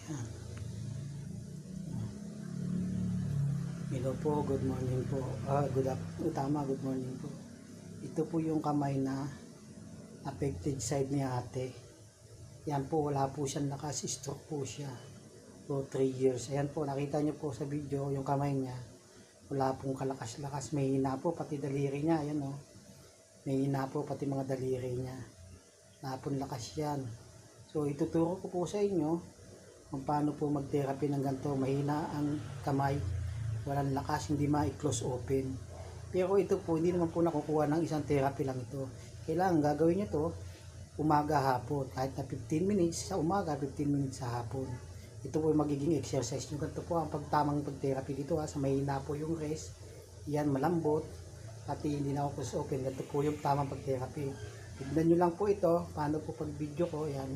Yan. Hello po, good morning po. Good morning po. Ito po yung kamay na affected side ni ate. Yan po, wala po siyang lakas, stroke po siya. For 3 years. Ayan po, nakita niyo po sa video yung kamay niya. Wala pong kalakas-lakas. May hina po, pati daliri niya. Ayan o. May hina po, pati mga daliri niya. Wala pong lakas yan. So, ituturo ko po sa inyo kung paano po mag-therapy ng ganito. Mahina ang kamay. Walang lakas, hindi ma-close open. Pero ito po, hindi naman po nakukuha ng isang therapy lang ito. Kailangan gagawin nyo to umaga hapon. Kahit na 15 minutes sa umaga, 15 minutes sa hapon. Ito po yung magiging exercise nyo. Ganito po ang pagtamang pag-therapy dito. Sa mahina po yung rest. Yan, malambot. Pati hindi na close open. Ganito po yung tamang pag-therapy. Tignan nyo lang po ito. Paano po pag video ko. Yan.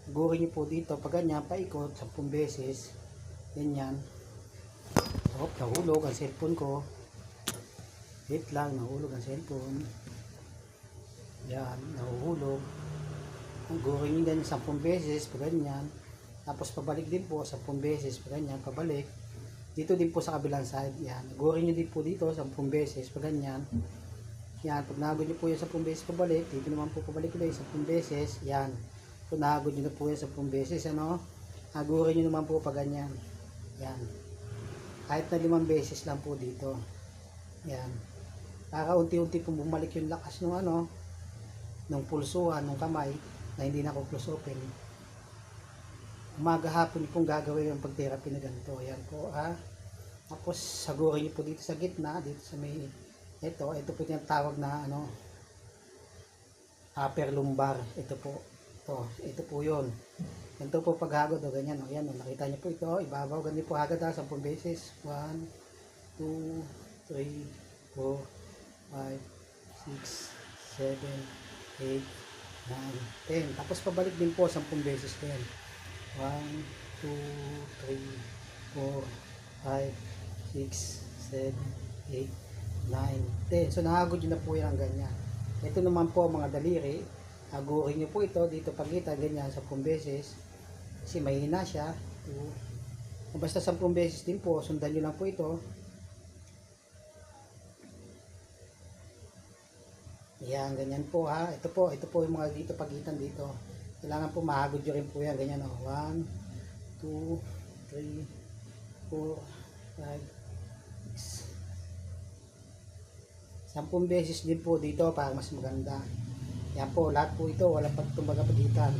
Gurin nyo po dito. Pag ganyan, paikot 10 beses. Ganyan. Nahulog ang cellphone ko. Wait lang, nahulog ang cellphone. Yan, nahuhulog. Gurin nyo din 10 beses, pag ganyan. Tapos pabalik din po 10 beses, pag ganyan, pabalik. Dito din po sa kabilang side, yan. Gurin nyo din po dito 10 beses, pag ganyan. Yan, pag nahagod nyo po yung 10 beses pabalik, dito naman po pabalik ulit 10 beses, yan. Kung nahagod nyo na po yung 10 beses, ano, gurin nyo naman po pag ganyan. Yan. Kahit na 5 beses lang po dito. Yan. Para unti-unti po bumalik yung lakas ng ano, ng pulsuhan, ng kamay, na hindi na close open. Umaga hapon pong gagawin yung pag-therapy na ganito. Yan po, ha. Tapos, sagurin niyo po dito sa gitna, dito sa may, ito po yung tawag na, ano, upper lumbar. Ito po. Ito po yun. Ganito po paghagod, o ganyan, o yan, o, nakita niyo po ito, ibabaw, ganito po hagad, 10 beses, 1, 2, 3, 4, 5, 6, 7, 8, 9, 10, tapos pabalik din po 10 beses din, 1, 2, 3, 4, 5, 6, 7, 8, 9, 10, so nahagod yun na po yan ang ganyan. Ito naman po mga daliri, hagurin nyo po ito, dito pagitan, ganyan, 10 beses, kasi mahina siya. Basta 10 beses din po, sundan nyo lang po ito. Yan, ganyan po ha. Ito po yung mga dito pagitan dito. Kailangan po mahagod nyo rin po yan, ganyan o. 1, 2, 3, 4, 5, 6, 10 beses din po dito para mas maganda. Yan po, lahat po ito, walang pagtumbaga pagitan.